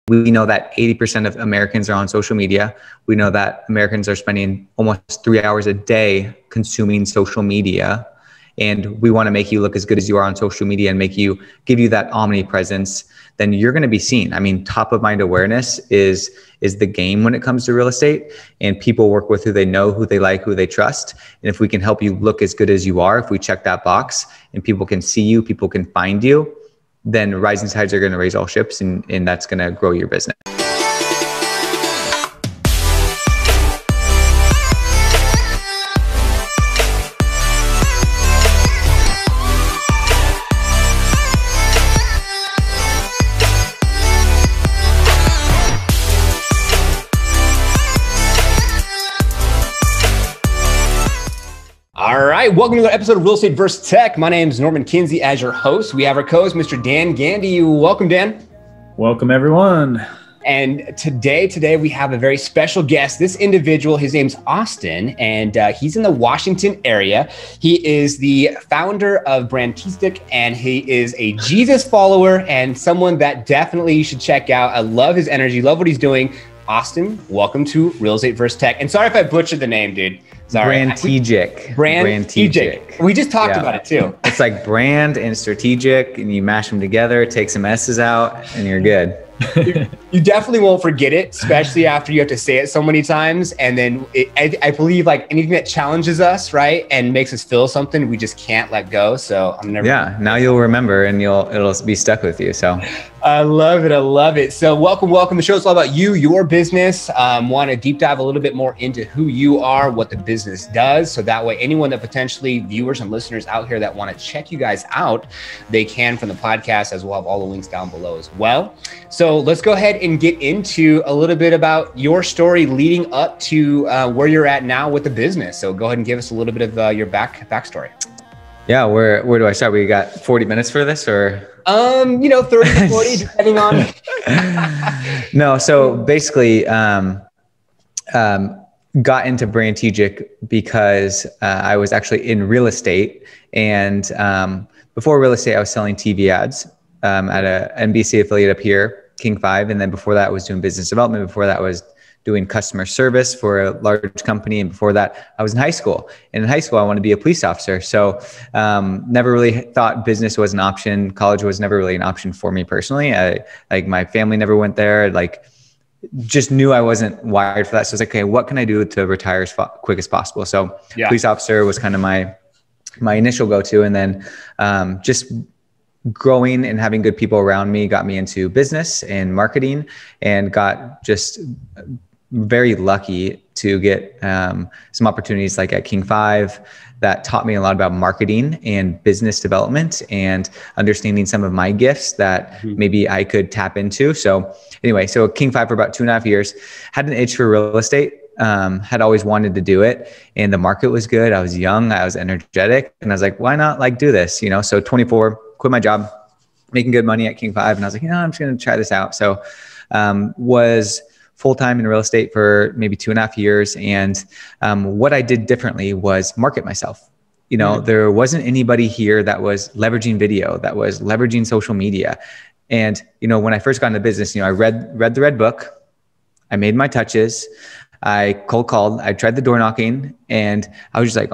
We know that 80% of Americans are on social media. We know that Americans are spending almost 3 hours a day consuming social media. And we want to make you look as good as you are on social media and give you that omnipresence. Then you're going to be seen. I mean, top of mind awareness is the game when it comes to real estate, and people work with who they know, who they like, who they trust. And if we can help you look as good as you are, if we check that box and people can see you, people can find you, then rising tides are going to raise all ships, and that's going to grow your business. All right, welcome to another episode of Real Estate vs. Tech. My name is Norman Kinsey as your host. We have our co-host, Mr. Dan Gandy. Welcome, Dan. Welcome, everyone. And today we have a very special guest. This individual, his name's Austin, and he's in the Washington area. He is the founder of Brandtegic, and he is a Jesus follower and someone that definitely you should check out. I love his energy, love what he's doing. Austin, welcome to Real Estate vs. Tech. And sorry if I butchered the name, dude. Sorry. Brandtegic. Brandtegic. We just talked about it too. It's like brand and strategic, and you mash them together, take some S's out, and you're good. You definitely won't forget it, especially after you have to say it so many times. And then I believe like anything that challenges us, right, and makes us feel something, we just can't let go. So I'm never. Yeah, now you'll remember, and it'll be stuck with you. So I love it. I love it. So welcome. The show is all about you, your business. Want to deep dive a little bit more into who you are, what the business does. So that way, anyone that potentially viewers and listeners out here that want to check you guys out, they can from the podcast, as we'll have all the links down below as well. So let's go ahead and get into a little bit about your story leading up to where you're at now with the business. So go ahead and give us a little bit of your backstory. Yeah, where do I start? We got 40 minutes for this, or 30 to 40, depending on. No, so basically, got into Brandtegic because I was actually in real estate, and before real estate, I was selling TV ads at a NBC affiliate up here, King 5, and then before that, I was doing business development. Before that, I was doing customer service for a large company. And before that, I was in high school. And in high school, I wanted to be a police officer. So never really thought business was an option. College was never really an option for me personally. My family never went there. Just knew I wasn't wired for that. So I was like, okay, what can I do to retire as quick as possible? So police officer was kind of my initial go-to. And then just growing and having good people around me got me into business and marketing, and got just very lucky to get some opportunities like at King 5 that taught me a lot about marketing and business development and understanding some of my gifts that maybe I could tap into. So anyway, so King 5 for about 2.5 years, had an itch for real estate, had always wanted to do it, and the market was good. I was young, I was energetic, and I was like, why not do this? So 24, quit my job, making good money at King 5. And I was like, I'm just going to try this out. So was full-time in real estate for maybe 2.5 years. And what I did differently was market myself. There wasn't anybody here that was leveraging video, that was leveraging social media. And, when I first got into business, I read the red book, I made my touches, I cold called, I tried the door knocking, and I was just like,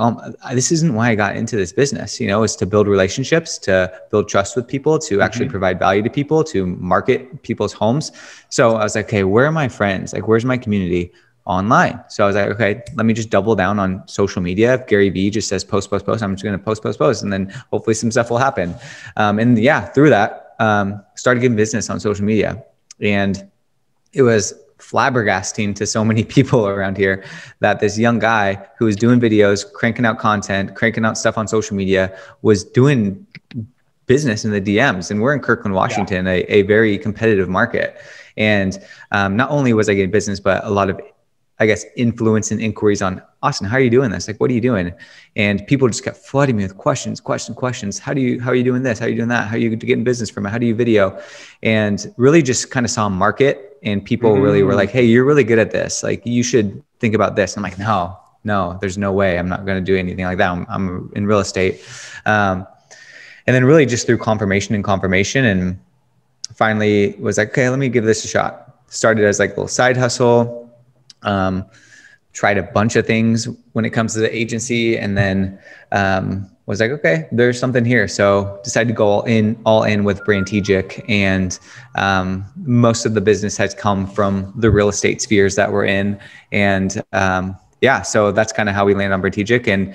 this isn't why I got into this business. It's to build relationships, to build trust with people, to actually provide value to people, to market people's homes. So I was like, okay, where are my friends? Where's my community? Online. So I was like, okay, let me just double down on social media. If Gary Vee just says post, I'm just going to post, and then hopefully some stuff will happen. Through that, started getting business on social media, and it was flabbergasting to so many people around here that this young guy who was doing videos, cranking out content, cranking out stuff on social media, was doing business in the DMs. And we're in Kirkland, Washington, a very competitive market. And not only was I getting business, but a lot of, influence and inquiries on, Austin, how are you doing this? What are you doing? And people just kept flooding me with questions. How are you doing this? How are you doing that? How are you getting business from it? How do you video? And really just kind of saw a market, and people really were like, hey, you're really good at this. You should think about this. And I'm like, no, there's no way. I'm not going to do anything like that. I'm in real estate. And then really just through confirmation, and finally was like, okay, let me give this a shot. started as like a little side hustle, tried a bunch of things when it comes to the agency, and then was like, okay, there's something here. So decided to go all in with Brandtegic, and most of the business has come from the real estate spheres that we're in. And yeah, so that's kind of how we landed on Brandtegic. And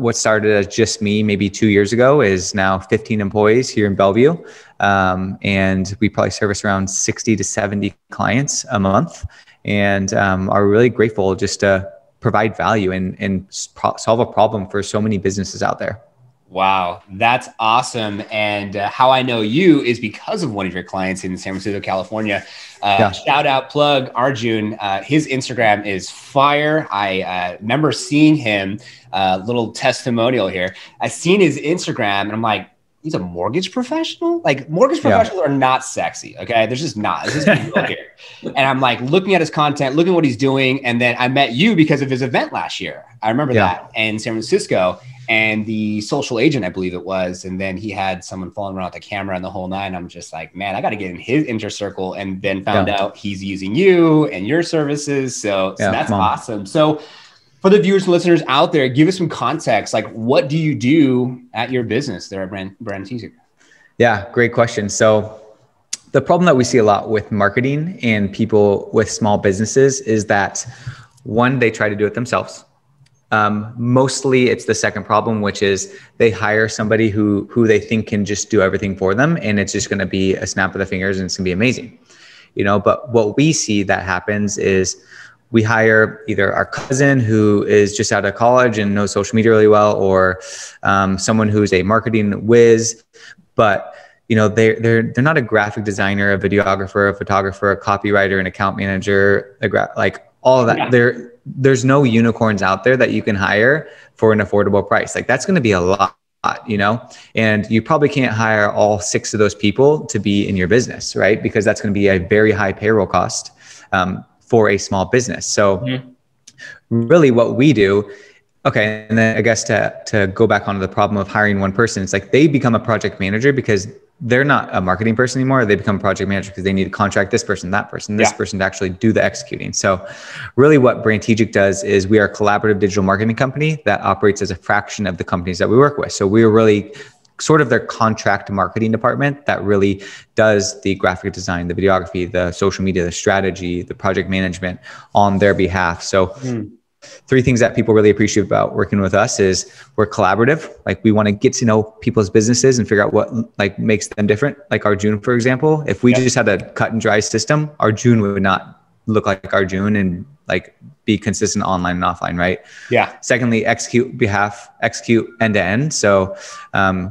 what started as just me maybe 2 years ago is now 15 employees here in Bellevue. And we probably service around 60 to 70 clients a month, and are really grateful just to provide value and solve a problem for so many businesses out there. Wow, that's awesome. And how I know you is because of one of your clients in San Francisco, California. Shout out, plug Arjun. His Instagram is fire. I remember seeing him, little testimonial here. I seen his Instagram and I'm like, he's a mortgage professional? Like, mortgage professionals are not sexy, okay? There's just not. This is real here. And I'm like looking at his content, looking at what he's doing. And then I met you because of his event last year. I remember that in San Francisco, and the social agent, I believe it was. And then he had someone following around with the camera and the whole nine. I'm just like, man, I got to get in his inner circle, and then found out he's using you and your services. So that's awesome. So for the viewers and listeners out there, give us some context. Like, what do you do at your business there at Brandtegic? Yeah, great question. So the problem that we see a lot with marketing and people with small businesses is that, one, they try to do it themselves. Mostly it's the second problem, which is they hire somebody who they think can just do everything for them, and it's just going to be a snap of the fingers and it's going to be amazing. But what we see that happens is we hire either our cousin who is just out of college and knows social media really well, or someone who's a marketing whiz, but they're not a graphic designer, a videographer, a photographer, a copywriter, an account manager, like all of that. There's no unicorns out there that you can hire for an affordable price. Like, that's going to be a lot, and you probably can't hire all 6 of those people to be in your business, right? Because that's going to be a very high payroll cost for a small business. So really what we do, okay, and then I guess to go back onto the problem of hiring one person, it's like they become a project manager because they're not a marketing person anymore. They become a project manager because they need to contract this person, that person, this person to actually do the executing. So really what Brandtegic does is we are a collaborative digital marketing company that operates as a fraction of the companies that we work with. So we're really sort of their contract marketing department that really does the graphic design, the videography, the social media, the strategy, the project management on their behalf. So 3 things that people really appreciate about working with us is we're collaborative. Like, we want to get to know people's businesses and figure out what like makes them different. Like Arjun, for example, if we just had a cut and dry system, Arjun would not look like Arjun and like be consistent online and offline, right? Yeah. Secondly, execute end to end. So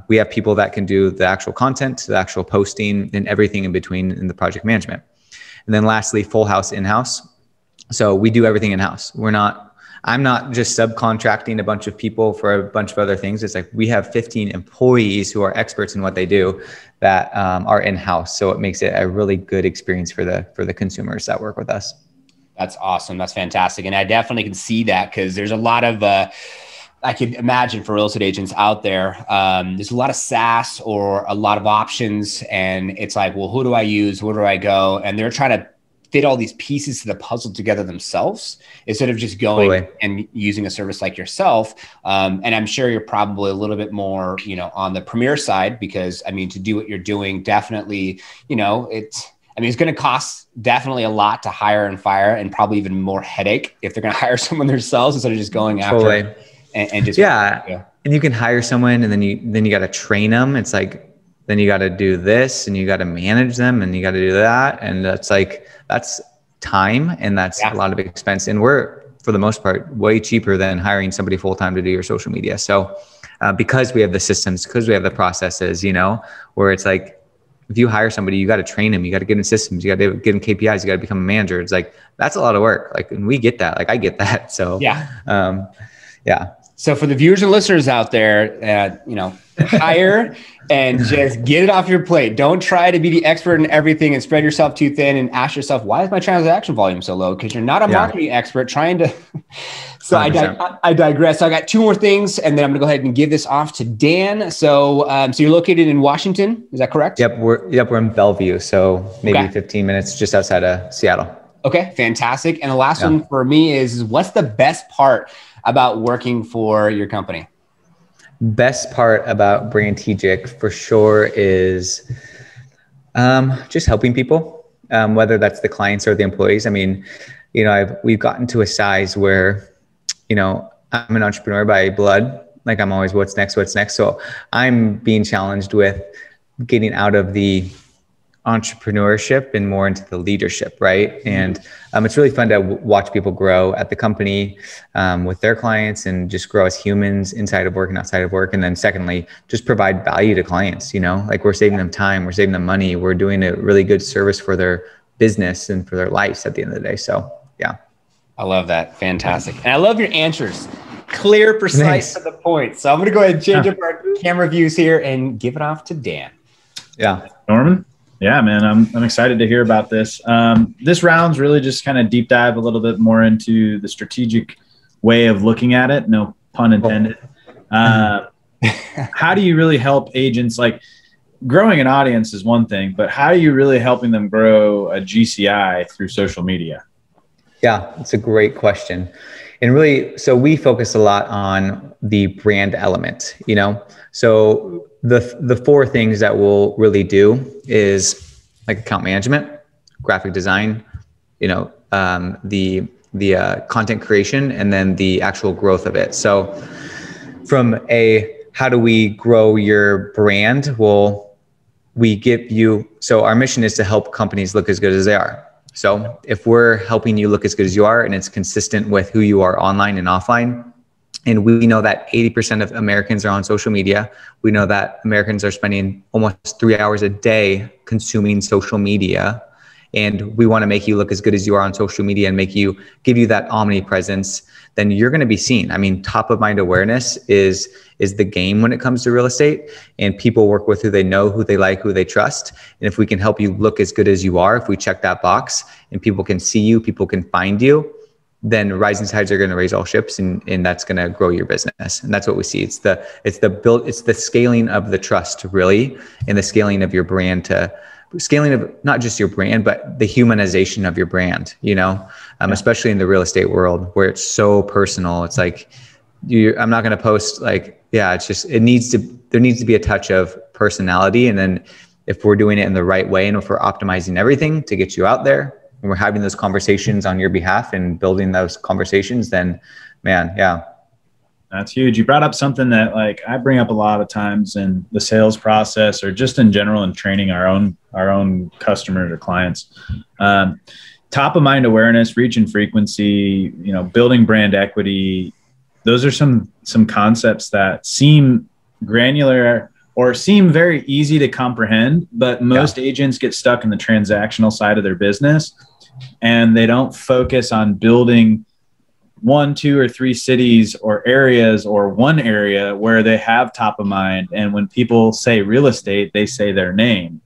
we have people that can do the actual content, the actual posting, and everything in between in the project management. And then lastly, full house in-house. So we do everything in-house. I'm not just subcontracting a bunch of people for a bunch of other things. It's like we have 15 employees who are experts in what they do that are in-house. So it makes it a really good experience for the consumers that work with us. That's awesome. That's fantastic. And I definitely can see that, because there's a lot of, I could imagine for real estate agents out there, there's a lot of SaaS or a lot of options. And it's like, well, who do I use? Where do I go? And they're trying to fit all these pieces to the puzzle together themselves instead of just going and using a service like yourself. And I'm sure you're probably a little bit more, on the premier side, because I mean, to do what you're doing, definitely, it's going to cost definitely a lot to hire and fire, and probably even more headache if they're going to hire someone themselves instead of just going after and just, And you can hire someone and then you got to train them. It's like, then you got to do this and you got to manage them and you got to do that. And that's time, and that's a lot of expense. And we're, for the most part, way cheaper than hiring somebody full-time to do your social media. So because we have the systems, because we have the processes, where it's like, if you hire somebody, you got to train them, you got to get in systems, you got to get in KPIs, you got to become a manager. It's like, that's a lot of work. Like, and we get that, like I get that. So So for the viewers and listeners out there, hire and just get it off your plate. Don't try to be the expert in everything and spread yourself too thin and ask yourself, why is my transaction volume so low? Because you're not a marketing expert trying to. So I digress. So I got two more things, and then I'm going to go ahead and give this off to Dan. So you're located in Washington. Is that correct? Yep. We're in Bellevue. So maybe 15 minutes just outside of Seattle. Okay. Fantastic. And the last one for me is what's the best part about working for your company? Best part about Brandtegic for sure is just helping people, whether that's the clients or the employees. I mean, we've gotten to a size where, I'm an entrepreneur by blood. Like I'm always, what's next? So I'm being challenged with getting out of the entrepreneurship and more into the leadership, right? And it's really fun to watch people grow at the company with their clients and just grow as humans inside of work and outside of work. And then secondly, just provide value to clients, like we're saving them time, we're saving them money, we're doing a really good service for their business and for their lives at the end of the day. So yeah. I love that. Fantastic. And I love your answers. Clear, precise, to the point. So I'm going to go ahead and change up our camera views here and give it off to Dan. Yeah. Norman? Yeah, man, I'm excited to hear about this. This round's really just kind of deep dive a little bit more into the strategic way of looking at it. No pun intended. How do you really help agents? Like growing an audience is one thing, but how are you really helping them grow a GCI through social media? Yeah, it's a great question. And really, so we focus a lot on the brand element, So the four things that we'll really do is like account management, graphic design, the content creation, and then the actual growth of it. So from how do we grow your brand? Well, so our mission is to help companies look as good as they are. So if we're helping you look as good as you are, and it's consistent with who you are online and offline, and we know that 80% of Americans are on social media. We know that Americans are spending almost 3 hours a day consuming social media. And we want to make you look as good as you are on social media and give you that omnipresence. Then you're going to be seen. I mean, top of mind awareness is the game when it comes to real estate, and people work with who they know, who they like, who they trust. And if we can help you look as good as you are, if we check that box and people can see you, people can find you, then rising tides are going to raise all ships, and that's going to grow your business. And that's what we see. It's the scaling of the trust really, and the scaling of your brand scaling of not just your brand, but the humanization of your brand, especially in the real estate world where it's so personal. It's like, I'm not going to post it's just, there needs to be a touch of personality. And then if we're doing it in the right way, and if we're optimizing everything to get you out there, and we're having those conversations on your behalf and building those conversations, then man, yeah. That's huge. You brought up something that I bring up a lot of times in the sales process, or just in general in training our own customers or clients. Top of mind awareness, reach and frequency, building brand equity. Those are some concepts that seem granular or seem very easy to comprehend, but most agents get stuck in the transactional side of their business, and they don't focus on building 1, 2, or 3 cities or areas, or one area where they have top of mind. And when people say real estate, they say their name.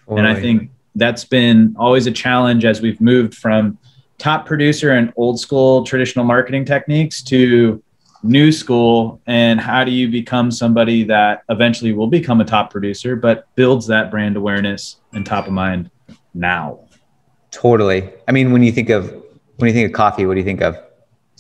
And I think that's been always a challenge as we've moved from top producer and old school traditional marketing techniques to new school. And how do you become somebody that eventually will become a top producer, but builds that brand awareness and top of mind now? Totally. I mean, when you think of coffee, what do you think of?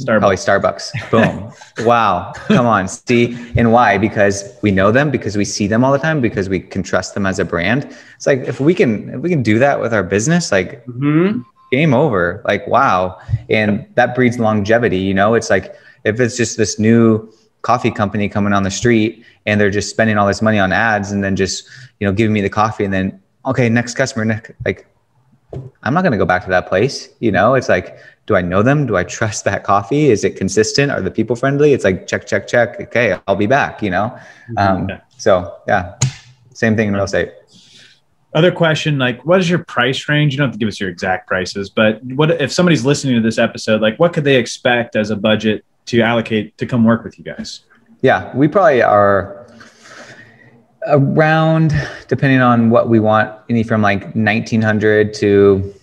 Starbucks. Probably Starbucks. Boom. Wow. Come on. See, and why? Because we know them, because we see them all the time, because we can trust them as a brand. It's like, if we can do that with our business, game over. Wow. And that breeds longevity. It's like, if it's just this new coffee company coming on the street and they're just spending all this money on ads and then just, giving me the coffee, and then, okay, next customer, I'm not going to go back to that place. It's like, do I know them? Do I trust that coffee? Is it consistent? Are the people friendly? It's like, check. Okay, I'll be back, So yeah, same thing in real estate. Other question, what is your price range? You don't have to give us your exact prices, but what if somebody's listening to this episode, what could they expect as a budget to allocate to come work with you guys? Yeah, we probably are around, depending on what we want, any from like 1,900 to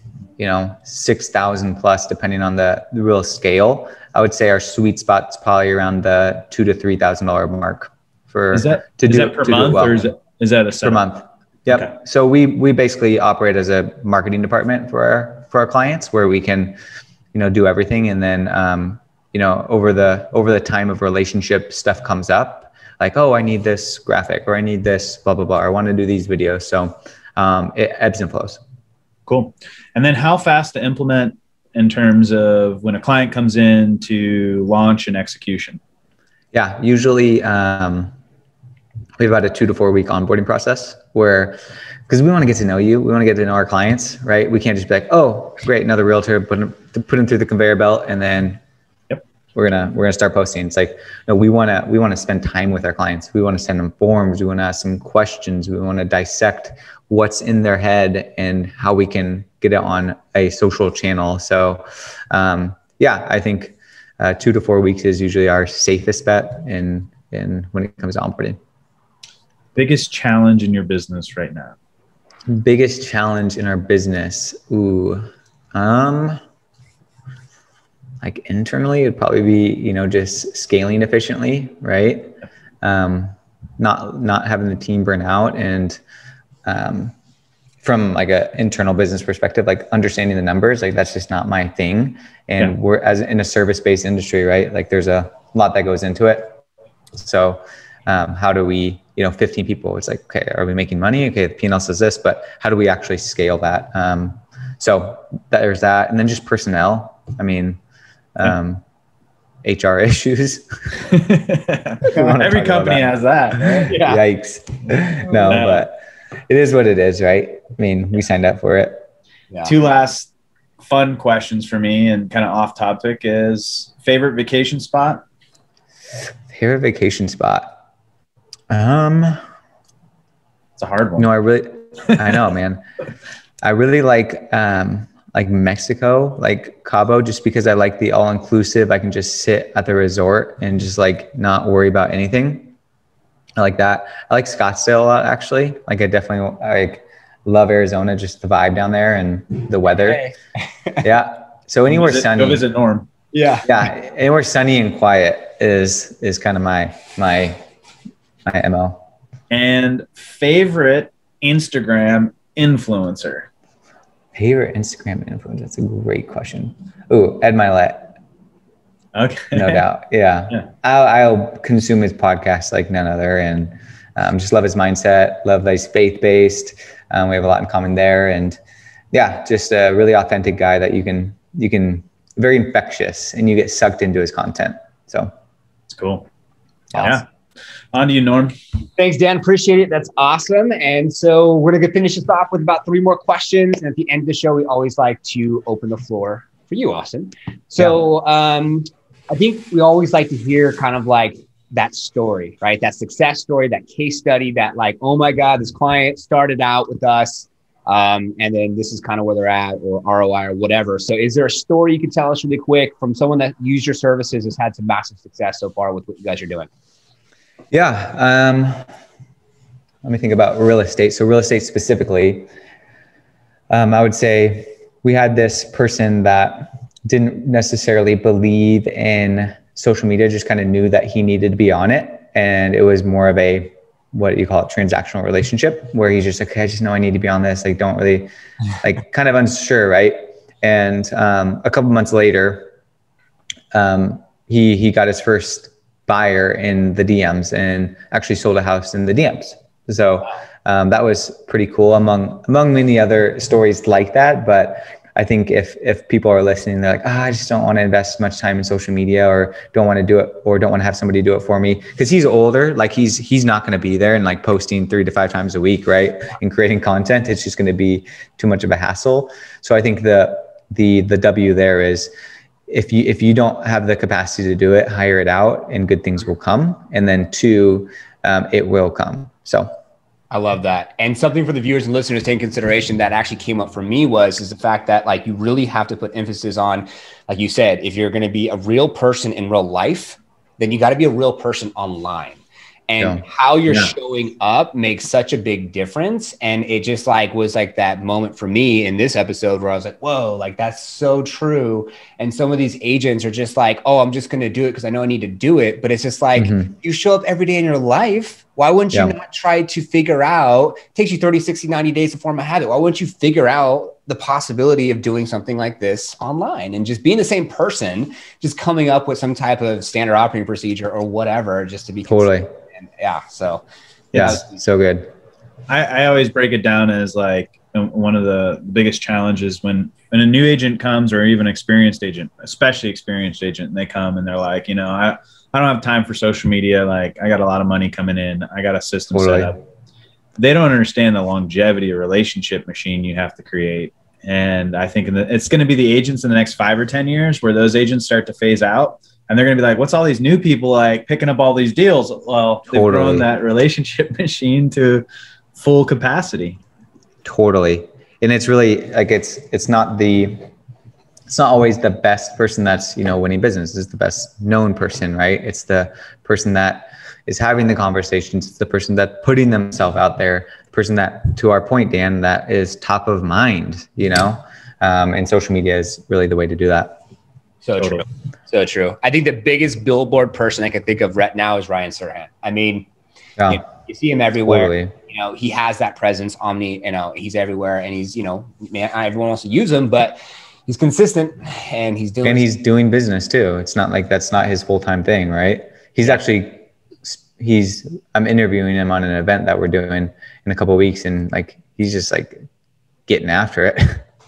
6,000 plus, depending on the real scale. I would say our sweet spot's probably around the $2,000 to $3,000 mark for is that per month or is that a setup? Per month? Yep. Okay. So we basically operate as a marketing department for our clients, where we can do everything, and then over the time of relationship, stuff comes up like, oh, I need this graphic, or I need this blah blah blah, or I want to do these videos. So it ebbs and flows. Cool. And then how fast to implement in terms of when a client comes in to launch and execution? Yeah, usually we have about a 2 to 4 week onboarding process, because we want to get to know you. We want to get to know our clients, right? We can't just be like, oh, great, another realtor, put them through the conveyor belt, and then we're gonna start posting. It's like, no, we want to spend time with our clients. We want to send them forms. We want to ask them questions. We want to dissect what's in their head and how we can get it on a social channel. So, I think 2 to 4 weeks is usually our safest bet in when it comes to onboarding. Biggest challenge in your business right now? Biggest challenge in our business? Like internally, it'd probably be, just scaling efficiently, right? Not having the team burn out, and from like an internal business perspective, like understanding the numbers, like that's just not my thing. And we're in a service-based industry, right? Like there's a lot that goes into it. So how do we, 15 people, it's like, okay, are we making money? Okay, the P&L says this, but how do we actually scale that? So there's that. And then just personnel. I mean, HR issues. Every company has that, right? Yeah. Yikes. No, but it is what it is, right? I mean, we signed up for it. Yeah. 2 last fun questions for me and kind of off topic is favorite vacation spot? Favorite vacation spot? It's a hard one. No, I know, man. I really like Mexico, like Cabo, just because I like the all-inclusive. I can just sit at the resort and just like not worry about anything. I like that. I like Scottsdale a lot, actually. Like I love Arizona, just the vibe down there and the weather. Okay. Yeah. So anywhere sunny. Go visit Norm. Yeah. Yeah. Anywhere sunny and quiet is kind of my MO. And favorite Instagram influencer? Favorite Instagram influencer? That's a great question. Ooh, Ed Milet. Okay. No doubt. Yeah. I'll consume his podcast like none other, and just love his mindset. Love that he's faith-based. We have a lot in common there, and just a really authentic guy that you can very infectious, and you get sucked into his content. So it's cool. Awesome. Yeah. On to you, Norm. Thanks, Dan. Appreciate it. That's awesome. And so we're going to finish this off with about 3 more questions. And at the end of the show, we always like to open the floor for you, Austin. So I think we always like to hear kind of like that story, right? That success story, that case study, that like, oh my God, this client started out with us. And then this is kind of where they're at, or ROI or whatever. So is there a story you could tell us really quick from someone that used your services, has had some massive success so far with what you guys are doing? Yeah. Let me think about real estate. So real estate specifically, I would say we had this person that didn't necessarily believe in social media, just kind of knew that he needed to be on it. And it was more of a, what do you call it, transactional relationship, where he's just like, okay, I just know I need to be on this. Like, don't really, like, kind of unsure, right? And a couple months later, he got his first buyer in the DMs and actually sold a house in the DMs. So that was pretty cool, among many other stories like that. But I think if people are listening, they're like, I just don't want to invest much time in social media, or don't want to do it, or don't want to have somebody do it for me, because he's older. Like he's not going to be there and like posting 3 to 5 times a week, right? And creating content. It's just going to be too much of a hassle. So I think the W there is, if you don't have the capacity to do it, hire it out, and good things will come. And then 2, it will come. So I love that. And something for the viewers and listeners to take in consideration that actually came up for me is the fact that like you really have to put emphasis on, like you said, if you're going to be a real person in real life, then you got to be a real person online. And how you're showing up makes such a big difference. And it just like was like that moment for me in this episode where I was like, whoa, like that's so true. And some of these agents are just like, oh, I'm just going to do it because I know I need to do it. But it's just like, you show up every day in your life. Why wouldn't you not try to figure out, it takes you 30, 60, 90 days to form a habit. Why wouldn't you figure out the possibility of doing something like this online and just being the same person, just coming up with some type of standard operating procedure or whatever, just to be totally. So so good. I always break it down as like one of the biggest challenges when a new agent comes, or even experienced agent, especially experienced agent, and they come and they're like, I don't have time for social media. Like I got a lot of money coming in. I got a system set up. They don't understand the longevity of relationship machine you have to create. And I think it's going to be the agents in the next 5 or 10 years where those agents start to phase out. And they're going to be like, what's all these new people like picking up all these deals? Well, they've grown that relationship machine to full capacity. Totally. And it's really like, it's not always the best person that's, winning business. It's the best known person, right? It's the person that is having the conversations. It's the person that putting themselves out there, person that, to our point, Dan, that is top of mind, and social media is really the way to do that. So true. So true. I think the biggest billboard person I can think of right now is Ryan Serhant. I mean, you see him everywhere. Totally. He has that presence, he's everywhere, and he's, everyone wants to use him, but he's consistent and he's doing business too. It's not like that's not his full-time thing, right? I'm interviewing him on an event that we're doing in a couple of weeks, and like, he's just like getting after it.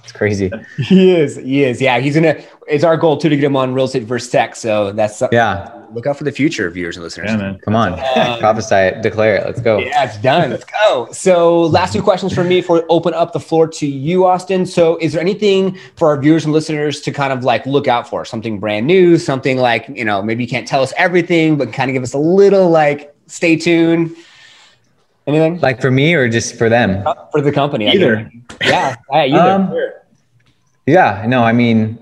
It's crazy. He is. Yeah. It's our goal too, to get him on Real Estate versus Tech. So that's look out for the future, viewers and listeners. Yeah, man. Come on. Prophesy it, declare it. Let's go. Yeah, it's done. Let's go. So last 2 questions from me before we open up the floor to you, Austin. So is there anything for our viewers and listeners to kind of like look out for? Something brand new, something like, maybe you can't tell us everything, but kind of give us a little like, stay tuned. Anything? Like for me or just for them? For the company. Either. Yeah. Either. Yeah, no, I mean,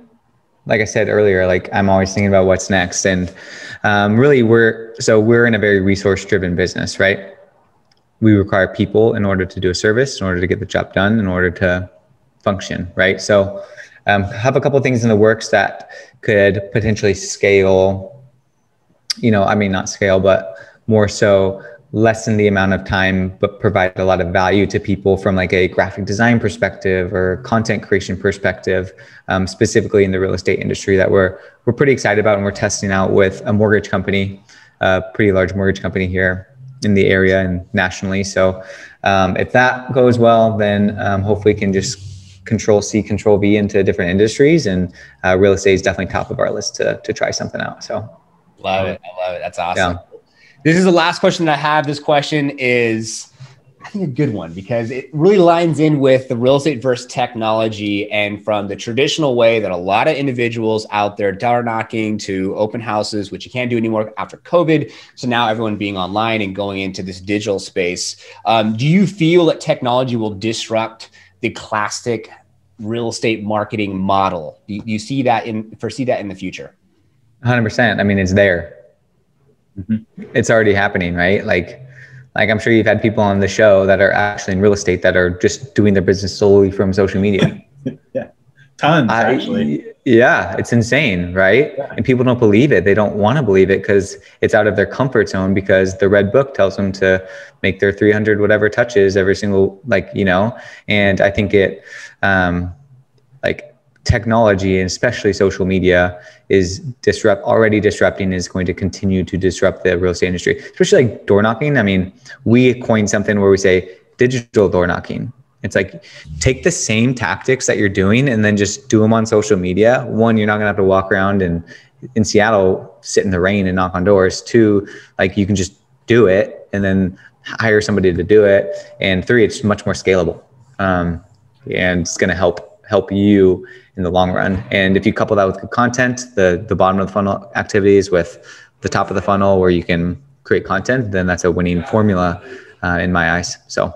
like I said earlier, like I'm always thinking about what's next. And really we're in a very resource-driven business, right? We require people in order to do a service, in order to get the job done, in order to function, right? So have a couple of things in the works that could potentially scale, not scale, but more so lessen the amount of time, but provide a lot of value to people from like a graphic design perspective or content creation perspective, specifically in the real estate industry that we're pretty excited about, and we're testing out with a mortgage company, a pretty large mortgage company here in the area and nationally. So if that goes well, then hopefully we can just Control C, Control V into different industries, and real estate is definitely top of our list to try something out. So love it. I love it. That's awesome. Yeah. This is the last question that I have. This question is, I think, a good one because it really lines in with the real estate versus technology, and from the traditional way that a lot of individuals out there door knocking to open houses, which you can't do anymore after COVID. So now everyone being online and going into this digital space. Do you feel that technology will disrupt the classic real estate marketing model? Do you see that foresee that in the future? 100%. I mean, it's there. Mm-hmm. It's already happening, right? Like I'm sure you've had people on the show that are actually in real estate that are just doing their business solely from social media. Yeah. Tons, actually. Yeah, it's insane, right? Yeah. And people don't believe it. They don't want to believe it because it's out of their comfort zone, because the red book tells them to make their 300 whatever touches every single, and I think it, technology, and especially social media, is already disrupting, is going to continue to disrupt the real estate industry, especially like door knocking. I mean, we coined something where we say digital door knocking. It's like, take the same tactics that you're doing and then just do them on social media. One, you're not gonna have to walk around and in Seattle, sit in the rain and knock on doors. Two, you can just do it and then hire somebody to do it. And 3, it's much more scalable. And it's gonna help you in the long run. And if you couple that with good content, the bottom of the funnel activities with the top of the funnel where you can create content, then that's a winning formula in my eyes. So.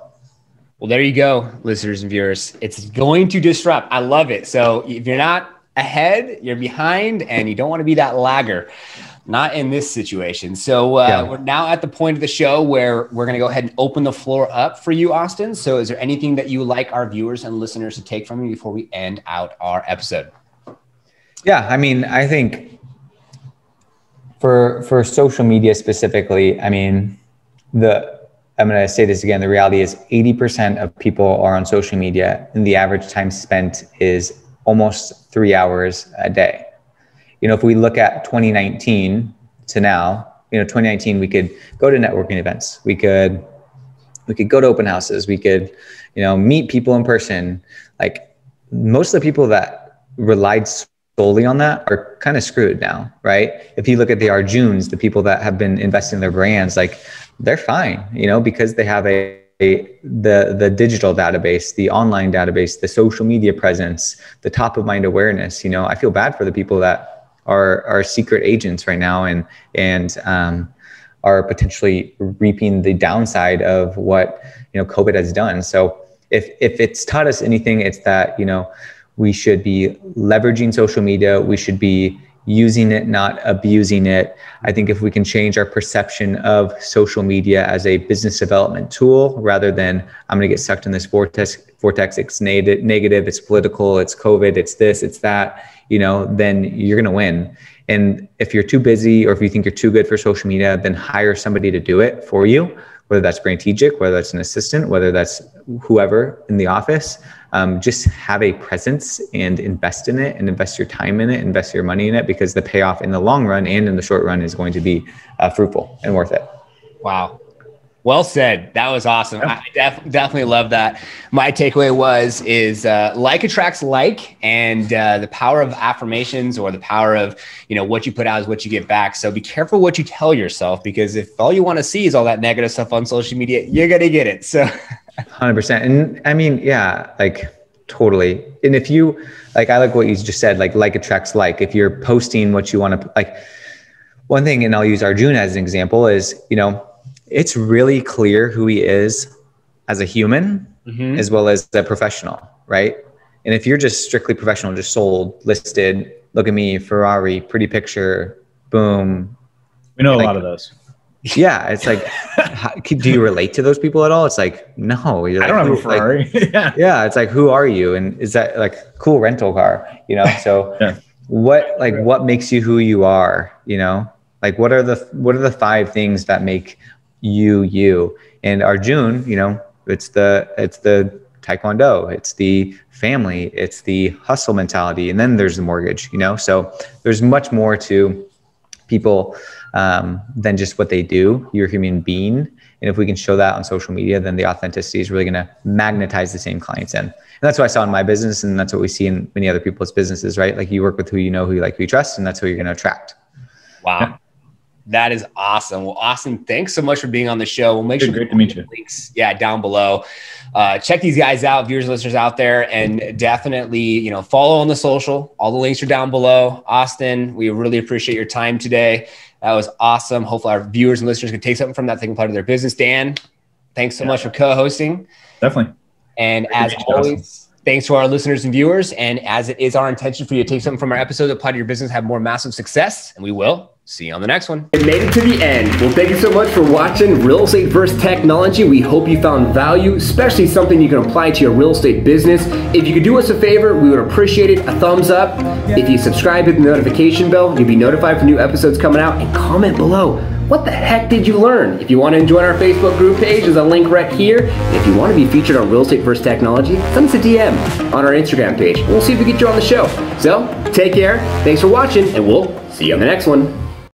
Well, there you go, listeners and viewers. It's going to disrupt. I love it. So if you're not ahead, you're behind, and you don't want to be that lagger. Not in this situation. So we're now at the point of the show where we're going to go ahead and open the floor up for you, Austin. So is there anything that you would like our viewers and listeners to take from you before we end out our episode? Yeah, I mean, I think for social media specifically, I mean, I'm going to say this again, the reality is 80% of people are on social media, and the average time spent is almost 3 hours a day. You know, if we look at 2019 to now, 2019, we could go to networking events. We could go to open houses. We could, meet people in person. Like, most of the people that relied solely on that are kind of screwed now, right? If you look at the Arjuns, the people that have been investing in their brands, like, they're fine, because they have the digital database, the online database, the social media presence, the top of mind awareness. I feel bad for the people that are secret agents right now and are potentially reaping the downside of what COVID has done. So if it's taught us anything, it's that we should be leveraging social media. We should be using it, not abusing it. I think if we can change our perception of social media as a business development tool, rather than I'm going to get sucked in this vortex, it's negative, it's political, it's COVID, it's this, it's that, then you're going to win. And if you're too busy, or if you think you're too good for social media, then hire somebody to do it for you, whether that's Brandtegic, whether that's an assistant, whether that's whoever in the office. Just have a presence and invest in it, and invest your time in it, invest your money in it, because the payoff in the long run and in the short run is going to be fruitful and worth it. Wow. Well said. That was awesome. I definitely love that. My takeaway is like attracts like, and the power of affirmations, or the power of, what you put out is what you get back. So be careful what you tell yourself, because if all you want to see is all that negative stuff on social media, you're going to get it. So 100%. And I mean, yeah, like totally. And if you, I like what you just said, like attracts like. If you're posting what you want to, like, one thing, and I'll use Arjun as an example, is, it's really clear who he is as a human, as well as a professional, right? And if you're just strictly professional, just sold, listed, look at me, Ferrari, pretty picture, boom. We know a lot of those. Yeah, it's like, do you relate to those people at all? It's like, no. You're I don't have a Ferrari. Yeah, it's like, who are you? And is that like cool rental car? So what makes you who you are? Like, what are the 5 things that make you? And Arjun, it's the taekwondo, it's the family, it's the hustle mentality, and then there's the mortgage. So there's much more to people than just what they do. You're a human being, and if we can show that on social media, then the authenticity is really going to magnetize the same clients in. And that's what I saw in my business, and that's what we see in many other people's businesses, right? Like, you work with who you know, who you like, who you trust, and that's who you're going to attract. Wow. Yeah. That is awesome. Well, Austin, thanks so much for being on the show. We'll make sure great to meet you. Links, down below. Check these guys out, viewers and listeners out there, and definitely, follow on the social. All the links are down below. Austin, we really appreciate your time today. That was awesome. Hopefully our viewers and listeners can take something from that, they can apply to their business. Dan, thanks so much for co-hosting. Definitely. And as always, thanks to our listeners and viewers. And as it is our intention for you to take something from our episode, apply to your business, have more massive success, and we will see you on the next one. And made it to the end. Well, thank you so much for watching Real Estate vs. Technology. We hope you found value, especially something you can apply to your real estate business. If you could do us a favor, we would appreciate it. A thumbs up. If you subscribe, hit the notification bell, you'll be notified for new episodes coming out, and comment below. What the heck did you learn? If you want to join our Facebook group page, there's a link right here. And if you want to be featured on Real Estate vs. Technology, send us a DM on our Instagram page. We'll see if we get you on the show. So, take care. Thanks for watching, and we'll see you on the next one.